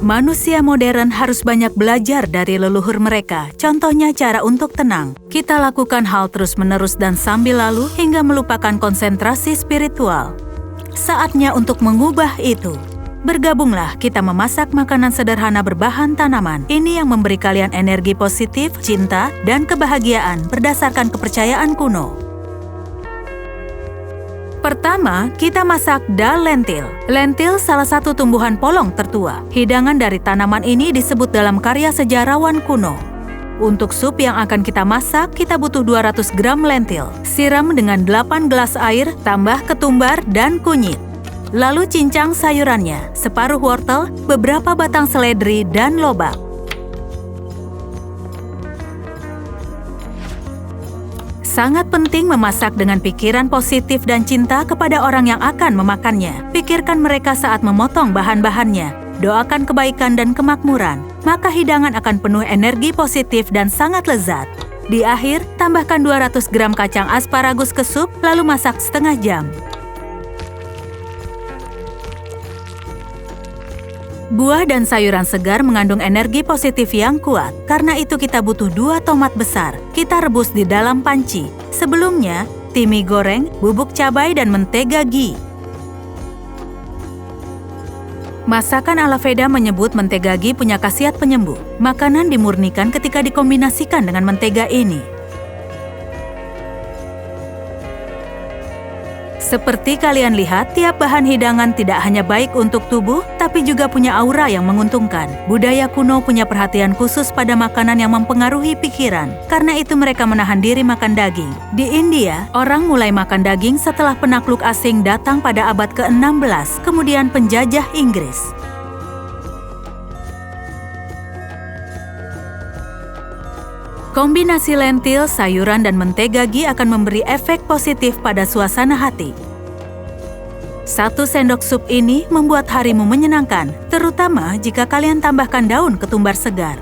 Manusia modern harus banyak belajar dari leluhur mereka, contohnya cara untuk tenang. Kita lakukan hal terus-menerus dan sambil lalu hingga melupakan konsentrasi spiritual. Saatnya untuk mengubah itu. Bergabunglah, kita memasak makanan sederhana berbahan tanaman. Ini yang memberi kalian energi positif, cinta, dan kebahagiaan berdasarkan kepercayaan kuno. Pertama, kita masak dal lentil. Lentil salah satu tumbuhan polong tertua. Hidangan dari tanaman ini disebut dalam karya sejarawan kuno. Untuk sup yang akan kita masak, kita butuh 200 gram lentil. Siram dengan 8 gelas air, tambah ketumbar dan kunyit. Lalu cincang sayurannya, separuh wortel, beberapa batang seledri, dan lobak. Sangat penting memasak dengan pikiran positif dan cinta kepada orang yang akan memakannya. Pikirkan mereka saat memotong bahan-bahannya. Doakan kebaikan dan kemakmuran, maka hidangan akan penuh energi positif dan sangat lezat. Di akhir, tambahkan 200 gram kacang asparagus ke sup, lalu masak setengah jam. Buah dan sayuran segar mengandung energi positif yang kuat. Karena itu kita butuh 2 tomat besar. Kita rebus di dalam panci. Sebelumnya, timi goreng, bubuk cabai, dan mentega ghee. Masakan ala Veda menyebut mentega ghee punya khasiat penyembuh. Makanan dimurnikan ketika dikombinasikan dengan mentega ini. Seperti kalian lihat, tiap bahan hidangan tidak hanya baik untuk tubuh, tapi juga punya aura yang menguntungkan. Budaya kuno punya perhatian khusus pada makanan yang mempengaruhi pikiran. Karena itu mereka menahan diri makan daging. Di India, orang mulai makan daging setelah penakluk asing datang pada abad ke-16, kemudian penjajah Inggris. Kombinasi lentil, sayuran, dan mentega ghee akan memberi efek positif pada suasana hati. 1 sendok sup ini membuat harimu menyenangkan, terutama jika kalian tambahkan daun ketumbar segar.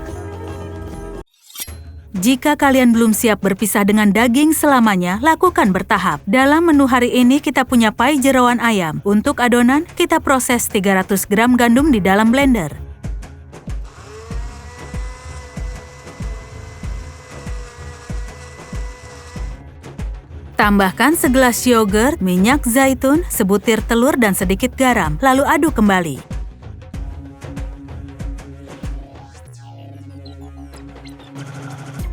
Jika kalian belum siap berpisah dengan daging selamanya, lakukan bertahap. Dalam menu hari ini kita punya pai jeroan ayam. Untuk adonan, kita proses 300 gram gandum di dalam blender. Tambahkan segelas yogurt, minyak zaitun, sebutir telur, dan sedikit garam. Lalu aduk kembali.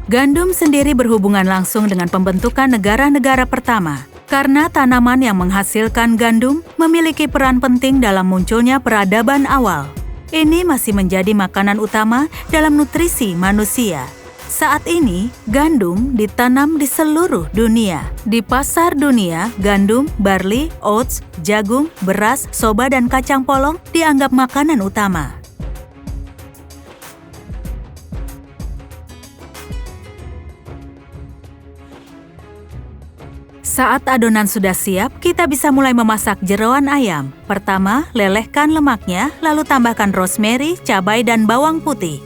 Gandum sendiri berhubungan langsung dengan pembentukan negara-negara pertama. Karena tanaman yang menghasilkan gandum memiliki peran penting dalam munculnya peradaban awal. Ini masih menjadi makanan utama dalam nutrisi manusia. Saat ini, gandum ditanam di seluruh dunia. Di pasar dunia, gandum, barley, oats, jagung, beras, soba, dan kacang polong dianggap makanan utama. Saat adonan sudah siap, kita bisa mulai memasak jeroan ayam. Pertama, lelehkan lemaknya, lalu tambahkan rosemary, cabai, dan bawang putih.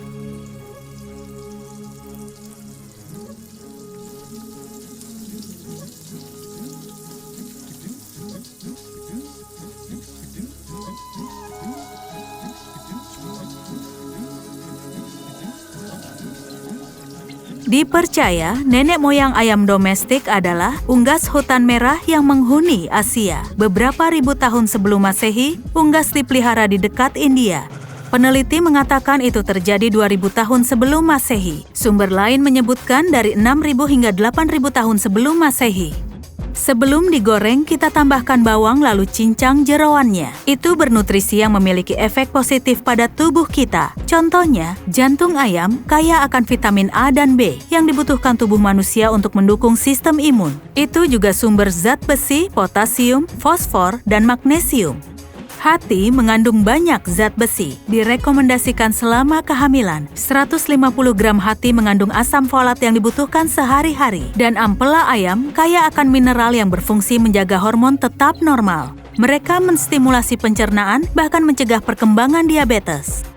Dipercaya, nenek moyang ayam domestik adalah unggas hutan merah yang menghuni Asia. Beberapa ribu tahun sebelum Masehi, unggas dipelihara di dekat India. Peneliti mengatakan itu terjadi 2000 tahun sebelum Masehi. Sumber lain menyebutkan dari 6000 hingga 8000 tahun sebelum Masehi. Sebelum digoreng, kita tambahkan bawang lalu cincang jeroannya. Itu bernutrisi yang memiliki efek positif pada tubuh kita. Contohnya, jantung ayam kaya akan vitamin A dan B yang dibutuhkan tubuh manusia untuk mendukung sistem imun. Itu juga sumber zat besi, potasium, fosfor, dan magnesium. Hati mengandung banyak zat besi. Direkomendasikan selama kehamilan. 150 gram hati mengandung asam folat yang dibutuhkan sehari-hari. Dan ampela ayam kaya akan mineral yang berfungsi menjaga hormon tetap normal. Mereka menstimulasi pencernaan, bahkan mencegah perkembangan diabetes.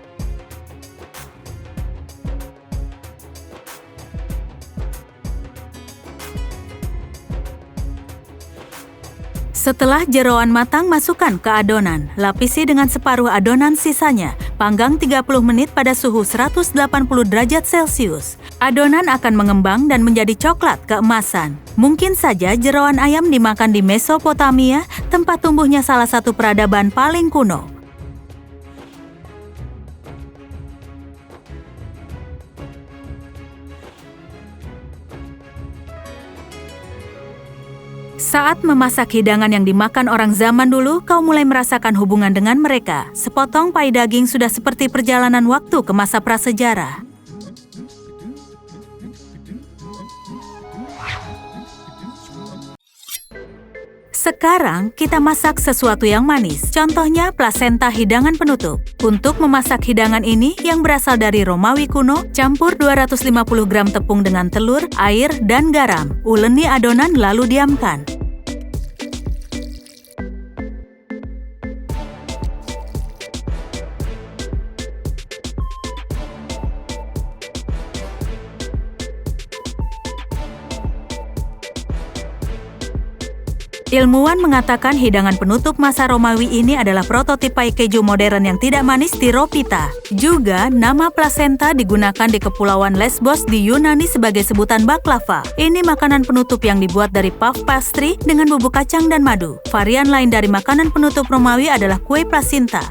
Setelah jeroan matang, masukkan ke adonan. Lapisi dengan separuh adonan sisanya. Panggang 30 menit pada suhu 180 derajat Celcius. Adonan akan mengembang dan menjadi coklat keemasan. Mungkin saja jerawan ayam dimakan di Mesopotamia, tempat tumbuhnya salah satu peradaban paling kuno. Saat memasak hidangan yang dimakan orang zaman dulu, kau mulai merasakan hubungan dengan mereka. Sepotong pai daging sudah seperti perjalanan waktu ke masa prasejarah. Sekarang, kita masak sesuatu yang manis. Contohnya, plasenta hidangan penutup. Untuk memasak hidangan ini yang berasal dari Romawi kuno, campur 250 gram tepung dengan telur, air, dan garam. Uleni adonan lalu diamkan. Ilmuwan mengatakan hidangan penutup masa Romawi ini adalah prototip pai keju modern yang tidak manis tiropita. Juga, nama plasenta digunakan di Kepulauan Lesbos di Yunani sebagai sebutan baklava. Ini makanan penutup yang dibuat dari puff pastry dengan bubuk kacang dan madu. Varian lain dari makanan penutup Romawi adalah kue placenta.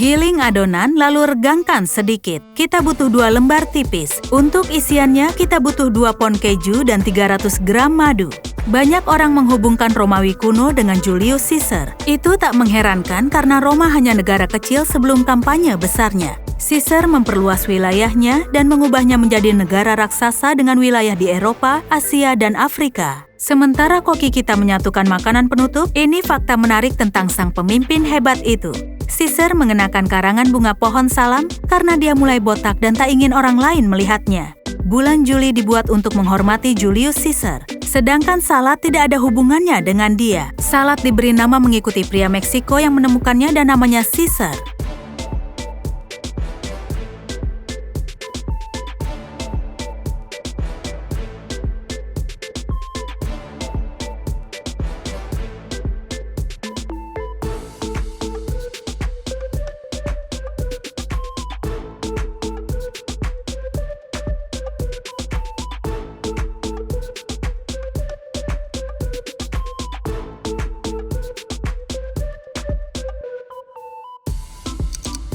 Giling adonan lalu regangkan sedikit. Kita butuh 2 lembar tipis. Untuk isiannya kita butuh 2 pon keju dan 300 gram madu. Banyak orang menghubungkan Romawi kuno dengan Julius Caesar. Itu tak mengherankan karena Roma hanya negara kecil sebelum kampanye besarnya. Caesar memperluas wilayahnya dan mengubahnya menjadi negara raksasa dengan wilayah di Eropa, Asia, dan Afrika. Sementara koki kita menyatukan makanan penutup, ini fakta menarik tentang sang pemimpin hebat itu. Caesar mengenakan karangan bunga pohon salam karena dia mulai botak dan tak ingin orang lain melihatnya. Bulan Juli dibuat untuk menghormati Julius Caesar. Sedangkan salad tidak ada hubungannya dengan dia. Salad diberi nama mengikuti pria Meksiko yang menemukannya dan namanya Caesar.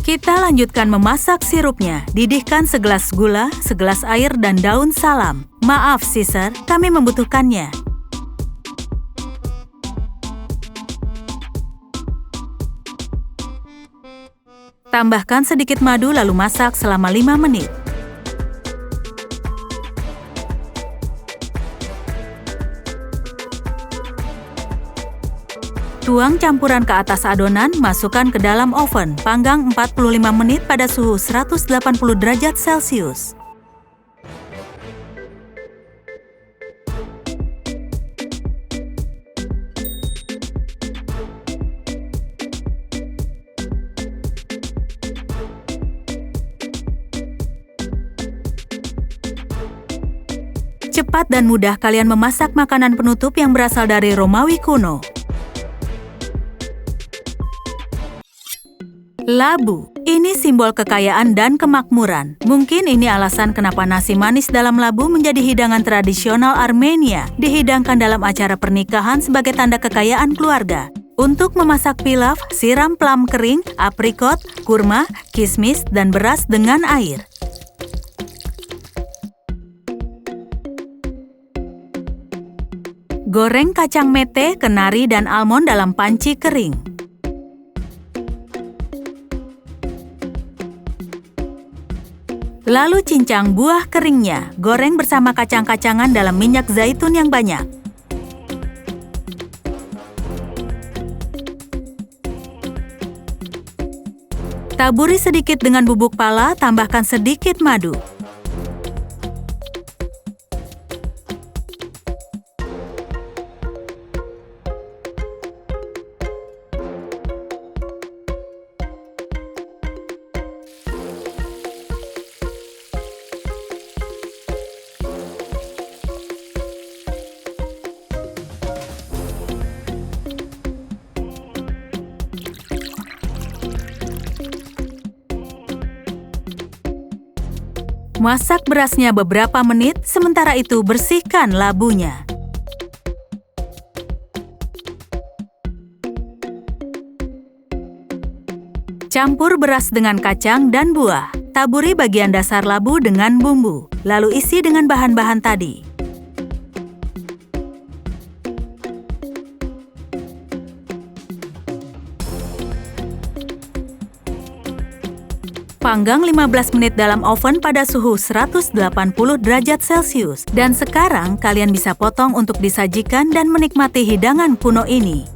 Kita lanjutkan memasak sirupnya. Didihkan segelas gula, segelas air, dan daun salam. Maaf, Caesar, kami membutuhkannya. Tambahkan sedikit madu lalu masak selama 5 menit. Tuang campuran ke atas adonan, masukkan ke dalam oven, panggang 45 menit pada suhu 180 derajat Celcius. Cepat dan mudah kalian memasak makanan penutup yang berasal dari Romawi kuno. Labu. Ini simbol kekayaan dan kemakmuran. Mungkin ini alasan kenapa nasi manis dalam labu menjadi hidangan tradisional Armenia, dihidangkan dalam acara pernikahan sebagai tanda kekayaan keluarga. Untuk memasak pilaf, siram plum kering, aprikot, kurma, kismis, dan beras dengan air. Goreng kacang mete, kenari, dan almond dalam panci kering. Lalu cincang buah keringnya, goreng bersama kacang-kacangan dalam minyak zaitun yang banyak. Taburi sedikit dengan bubuk pala, tambahkan sedikit madu. Masak berasnya beberapa menit, sementara itu bersihkan labunya. Campur beras dengan kacang dan buah. Taburi bagian dasar labu dengan bumbu, lalu isi dengan bahan-bahan tadi. Panggang 15 menit dalam oven pada suhu 180 derajat Celcius. Dan sekarang kalian bisa potong untuk disajikan dan menikmati hidangan kuno ini.